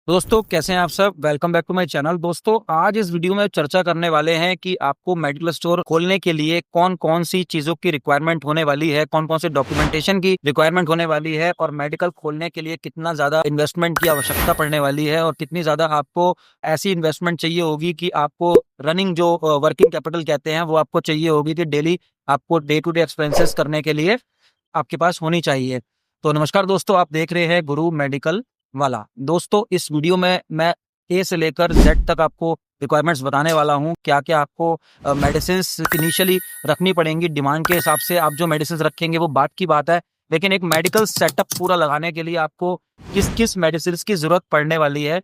दोस्तों कैसे हैं आप सब। Welcome back to my channel. दोस्तों आज इस वीडियो में चर्चा करने वाले हैं कि आपको मेडिकल स्टोर खोलने के लिए कौन कौन सी चीजों की रिक्वायरमेंट होने वाली है, कौन कौन से डॉक्यूमेंटेशन की रिक्वायरमेंट होने वाली है और मेडिकल खोलने के लिए कितना ज्यादा इन्वेस्टमेंट की आवश्यकता पड़ने वाली है और कितनी ज्यादा आपको ऐसी इन्वेस्टमेंट चाहिए होगी कि आपको रनिंग जो वर्किंग कैपिटल कहते हैं वो आपको चाहिए होगी कि डेली आपको डे टू डे एक्सपेंसेस करने के लिए आपके पास होनी चाहिए। तो नमस्कार दोस्तों, आप देख रहे हैं गुरु मेडिकल वाला। दोस्तों इस वीडियो में मैं ए से लेकर जेड तक आपको रिक्वायरमेंट्स बताने वाला हूँ। क्या क्या आपको मेडिसिन इनिशियली रखनी पड़ेंगी, डिमांड के हिसाब से आप जो मेडिसिन रखेंगे वो बात की बात है, लेकिन एक मेडिकल सेटअप पूरा लगाने के लिए आपको किस किस मेडिसिन की जरूरत पड़ने वाली है,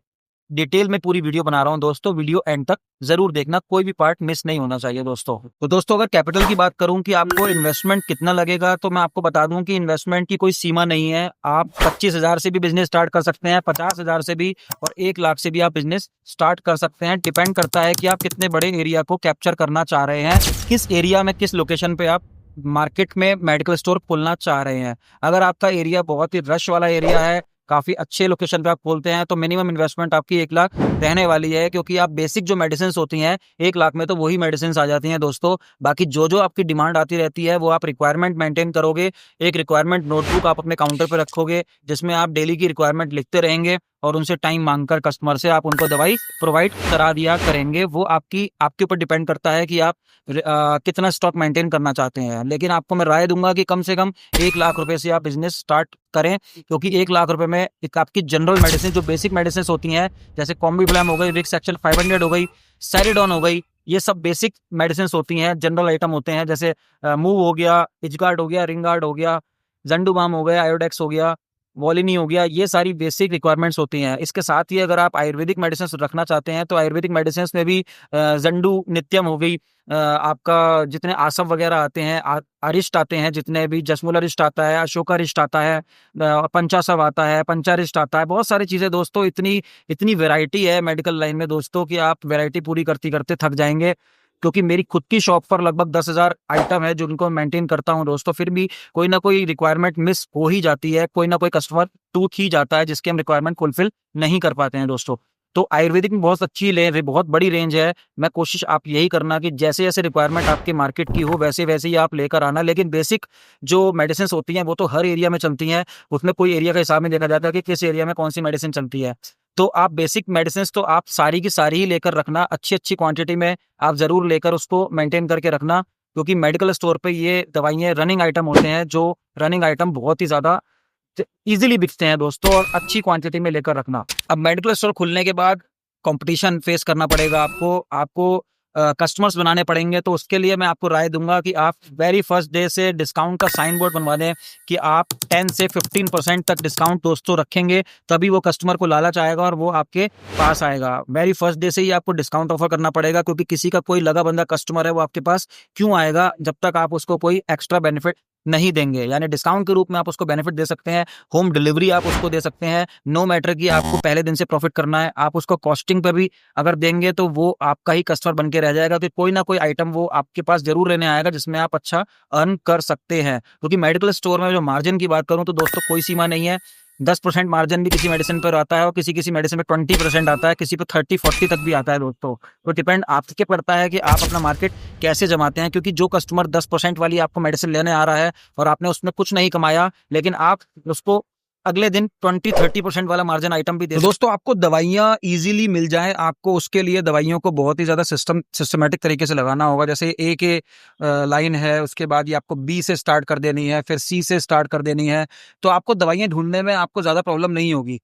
डिटेल में पूरी वीडियो बना रहा हूं। दोस्तों वीडियो एंड तक जरूर देखना, कोई भी पार्ट मिस नहीं होना चाहिए। दोस्तों अगर कैपिटल की बात करूं कि आपको इन्वेस्टमेंट कितना लगेगा, तो मैं आपको बता दूं कि इन्वेस्टमेंट की कोई सीमा नहीं है। आप 25,000 से भी बिजनेस स्टार्ट कर सकते हैं, 50,000 से भी और 1 लाख से भी आप बिजनेस स्टार्ट कर सकते हैं। डिपेंड करता है कि आप कितने बड़े एरिया को कैप्चर करना चाह रहे हैं, किस एरिया में किस लोकेशन पे आप मार्केट में मेडिकल स्टोर खोलना चाह रहे हैं। अगर आपका एरिया बहुत ही रश वाला एरिया है, काफी अच्छे लोकेशन पे आप खोलते हैं, तो मिनिमम इन्वेस्टमेंट आपकी 1 लाख रहने वाली है, क्योंकि आप बेसिक जो मेडिसिन होती हैं 1 लाख में तो वही मेडिसिन आ जाती हैं दोस्तों। बाकी जो जो आपकी डिमांड आती रहती है वो आप रिक्वायरमेंट मेंटेन करोगे। एक रिक्वायरमेंट नोटबुक आप अपने काउंटर पे रखोगे जिसमें आप डेली की रिक्वायरमेंट लिखते रहेंगे और उनसे टाइम मांगकर कस्टमर से आप उनको दवाई प्रोवाइड करा दिया करेंगे। वो आपके ऊपर डिपेंड करता है कि आप कितना स्टॉक मेंटेन करना चाहते हैं, लेकिन आपको मैं राय दूंगा कि कम से कम 1 लाख रुपए से आप बिजनेस स्टार्ट करें, क्योंकि 1 लाख रुपए में एक आपकी जनरल मेडिसिन जो बेसिक मेडिसिन होती हैं, जैसे कॉम्बीफ्लैम हो गई, विक्स एक्शन 500 हो गई, सैरिडॉन हो गई, ये सब बेसिक मेडिसिन होती हैं, जनरल आइटम होते हैं। जैसे मूव हो गया, इजगार्ड हो गया, रिंगार्ड हो गया, जंडुबाम हो गया, आयोडेक्स हो गया, वॉलिनी हो गया, ये सारी बेसिक रिक्वायरमेंट्स होती हैं। इसके साथ ही अगर आप आयुर्वेदिक मेडिसिन रखना चाहते हैं तो आयुर्वेदिक मेडिसिन में भी जंडू नित्यम हो गई, आपका जितने आसव वगैरह आते हैं, अरिष्ट आते हैं, जितने भी जसमूल अरिष्ट आता है, अशोका अरिष्ट आता है, पंचासव आता है, पंचारिष्ट आता है, बहुत सारी चीजें दोस्तों। इतनी इतनी वैरायटी है मेडिकल लाइन में दोस्तों कि आप वैरायटी पूरी करते करते थक जाएंगे, क्योंकि मेरी खुद की शॉप पर लगभग 10,000 आइटम है जो उनको मेंटेन करता हूं दोस्तों। फिर भी कोई ना कोई रिक्वायरमेंट मिस हो ही जाती है, कोई ना कोई कस्टमर टूट ही जाता है जिसकी हम रिक्वायरमेंट फुलफिल नहीं कर पाते हैं दोस्तों। तो आयुर्वेदिक में बहुत अच्छी रेंज, बहुत बड़ी रेंज है। मैं कोशिश आप यही करना कि जैसे जैसे रिक्वायरमेंट आपके मार्केट की हो वैसे वैसे ही आप लेकर आना, लेकिन बेसिक जो मेडिसिन होती हैं वो तो हर एरिया में चलती हैं। उसमें कोई एरिया का हिसाब नहीं देखा जाता कि किस एरिया में कौन सी मेडिसिन चलती है। तो आप बेसिक मेडिसिन तो आप सारी की सारी ही लेकर रखना, अच्छी अच्छी क्वांटिटी में आप जरूर लेकर उसको मेंटेन करके रखना, क्योंकि मेडिकल स्टोर पे ये दवाइयाँ रनिंग आइटम होते हैं, जो रनिंग आइटम बहुत ही ज्यादा इजीली बिकते हैं दोस्तों, और अच्छी क्वांटिटी में लेकर रखना। अब मेडिकल स्टोर खुलने के बाद कंपटीशन फेस करना पड़ेगा आपको, आपको कस्टमर्स बनाने पड़ेंगे। तो उसके लिए मैं आपको राय दूंगा कि आप वेरी फर्स्ट डे से डिस्काउंट का साइन बोर्ड बनवा दें कि आप 10 से 15% तक डिस्काउंट दोस्तों रखेंगे, तभी वो कस्टमर को लालच आएगा और वो आपके पास आएगा। वेरी फर्स्ट डे से ही आपको डिस्काउंट ऑफर करना पड़ेगा, क्योंकि किसी का कोई लगा बंदा कस्टमर है वो आपके पास क्यों आएगा जब तक आप उसको कोई एक्स्ट्रा बेनिफिट नहीं देंगे। यानी डिस्काउंट के रूप में आप उसको बेनिफिट दे सकते हैं, होम डिलीवरी आप उसको दे सकते हैं, नो मैटर कि आपको पहले दिन से प्रॉफिट करना है, आप उसको कॉस्टिंग पर भी अगर देंगे तो वो आपका ही कस्टमर बन के रह जाएगा। तो कोई ना कोई आइटम वो आपके पास जरूर लेने आएगा जिसमें आप अच्छा अर्न कर सकते हैं। क्योंकि मेडिकल स्टोर में जो मार्जिन की बात करूं तो दोस्तों कोई सीमा नहीं है। 10% मार्जिन भी किसी मेडिसिन पर आता है और किसी किसी मेडिसिन में 20% आता है, किसी पे 30-40 तक भी आता है दोस्तों। तो डिपेंड आपके पड़ता है कि आप अपना मार्केट कैसे जमाते हैं, क्योंकि जो कस्टमर 10% वाली आपको मेडिसिन लेने आ रहा है और आपने उसमें कुछ नहीं कमाया, लेकिन आप उसको अगले दिन 20-30% वाला मार्जिन आइटम भी दे। तो दोस्तों आपको दवाइयाँ इजीली मिल जाए, आपको उसके लिए दवाइयों को बहुत ही ज्यादा सिस्टमेटिक तरीके से लगाना होगा। जैसे ए के लाइन है, उसके बाद ये आपको बी से स्टार्ट कर देनी है, फिर सी से स्टार्ट कर देनी है, तो आपको दवाइयाँ ढूंढने में आपको ज्यादा प्रॉब्लम नहीं होगी।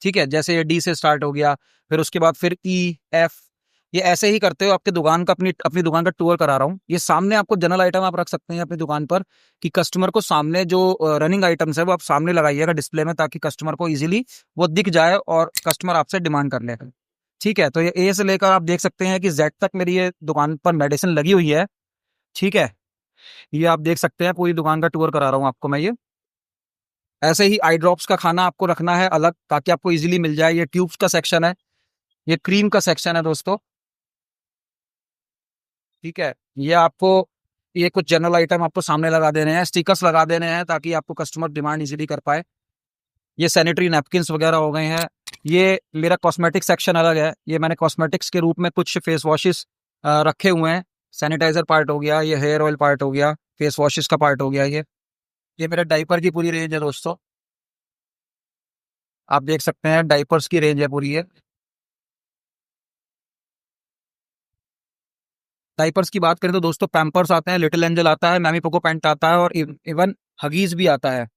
ठीक है, जैसे ये डी से स्टार्ट हो गया, फिर उसके बाद फिर ई एफ, ये ऐसे ही करते हो आपके दुकान का, अपनी अपनी दुकान का टूर करा रहा हूँ। ये सामने आपको जनरल आइटम आप रख सकते हैं अपनी दुकान पर, कि कस्टमर को सामने जो रनिंग आइटम्स है वो आप सामने लगाइएगा डिस्प्ले में, ताकि कस्टमर को इजीली वो दिख जाए और कस्टमर आपसे डिमांड कर ले। ठीक है, तो ये ए से लेकर आप देख सकते हैं कि जेड तक मेरी ये दुकान पर मेडिसिन लगी हुई है। ठीक है, ये आप देख सकते हैं, पूरी दुकान का टूर करा रहा हूँ आपको मैं ये। ऐसे ही आई ड्रॉप्स का खाना आपको रखना है अलग, ताकि आपको इजीली मिल जाए। ये ट्यूब्स का सेक्शन है, ये क्रीम का सेक्शन है दोस्तों। ठीक है, ये आपको ये कुछ जनरल आइटम आपको सामने लगा देने हैं, स्टिकर्स लगा देने हैं ताकि आपको कस्टमर डिमांड इजीली कर पाए। ये सैनिटरी नैपकिन्स वगैरह हो गए हैं। ये मेरा कॉस्मेटिक सेक्शन अलग है, ये मैंने कॉस्मेटिक्स के रूप में कुछ फेस वॉशेस रखे हुए हैं। सैनिटाइजर पार्ट हो गया, ये हेयर ऑयल पार्ट हो गया, फेस वॉशेस का पार्ट हो गया। ये मेरे डाइपर की पूरी रेंज है दोस्तों, आप देख सकते हैं डाइपर्स की रेंज है पूरी ये। डाइपर्स की बात करें तो दोस्तों पैम्पर्स आते हैं, लिटिल एंजल आता है, मैमी पोको पैंट आता है और इवन हगीज भी आता है।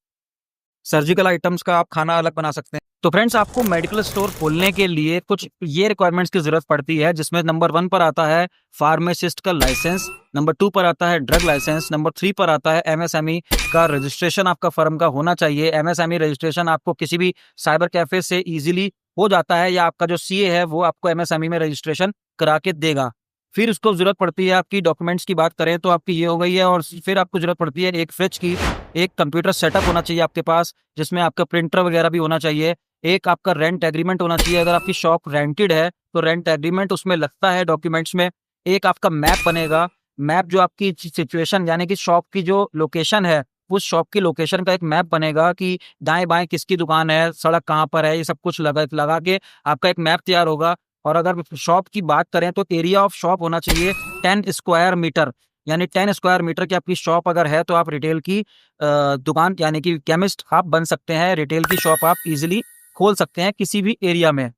सर्जिकल आइटम्स का आप खाना अलग बना सकते हैं। तो फ्रेंड्स, आपको मेडिकल स्टोर खोलने के लिए कुछ ये रिक्वायरमेंट्स की जरूरत पड़ती है, जिसमें नंबर 1 पर आता है फार्मासिस्ट का लाइसेंस, नंबर 2 पर आता है ड्रग लाइसेंस, नंबर 3 पर आता है एमएसएमई का रजिस्ट्रेशन आपका फर्म का होना चाहिए। एमएसएमई रजिस्ट्रेशन आपको किसी भी साइबर कैफे से इजीली हो जाता है, या आपका जो सीए है वो आपको एमएसएमई में रजिस्ट्रेशन करा के देगा। फिर उसको जरूरत पड़ती है आपकी डॉक्यूमेंट्स की बात करें तो आपकी ये हो गई है, और फिर आपको जरूरत पड़ती है एक फ्रिज की, एक कंप्यूटर सेटअप होना चाहिए आपके पास, जिसमें आपका प्रिंटर वगैरह भी होना चाहिए, एक आपका रेंट एग्रीमेंट होना चाहिए, अगर आपकी शॉप रेंटेड है तो रेंट एग्रीमेंट उसमें लगता है डॉक्यूमेंट्स में, एक आपका मैप बनेगा, मैप जो आपकी सिचुएशन यानी कि शॉप की जो लोकेशन है, उस शॉप की लोकेशन का एक मैप बनेगा कि दाएं बाएं किसकी दुकान है, सड़क कहाँ पर है, ये सब कुछ लगा लगा के आपका एक मैप तैयार होगा। और अगर शॉप की बात करें तो एरिया ऑफ शॉप होना चाहिए 10 स्क्वायर मीटर, यानी 10 स्क्वायर मीटर की आपकी शॉप अगर है तो आप रिटेल की दुकान यानी कि केमिस्ट आप बन सकते हैं, रिटेल की शॉप आप इजीली खोल सकते हैं किसी भी एरिया में।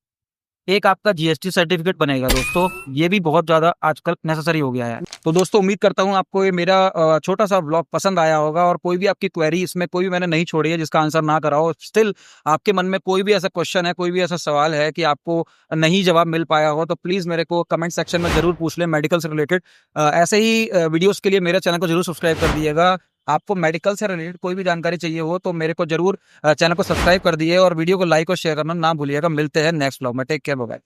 एक आपका जीएसटी सर्टिफिकेट बनेगा दोस्तों, ये भी बहुत ज़्यादा आजकल नेसेसरी हो गया है। तो दोस्तों उम्मीद करता हूँ आपको ये मेरा छोटा सा व्लॉग पसंद आया होगा, और कोई भी आपकी क्वेरी इसमें कोई भी मैंने नहीं छोड़ी है जिसका आंसर ना करा हो, स्टिल आपके मन में कोई भी ऐसा क्वेश्चन है, कोई भी ऐसा सवाल है कि आपको नहीं जवाब मिल पाया हो, तो प्लीज़ मेरे को कमेंट सेक्शन में ज़रूर पूछ लें मेडिकल से रिलेटेड। ऐसे ही वीडियोज़ के लिए मेरे चैनल को जरूर सब्सक्राइब कर दिएगा। आपको मेडिकल से रिलेटेड कोई भी जानकारी चाहिए हो तो मेरे को जरूर चैनल को सब्सक्राइब कर दिए, और वीडियो को लाइक और शेयर करना ना भूलिएगा। मिलते हैं नेक्स्ट व्लॉग में, टेक केयर, बाय।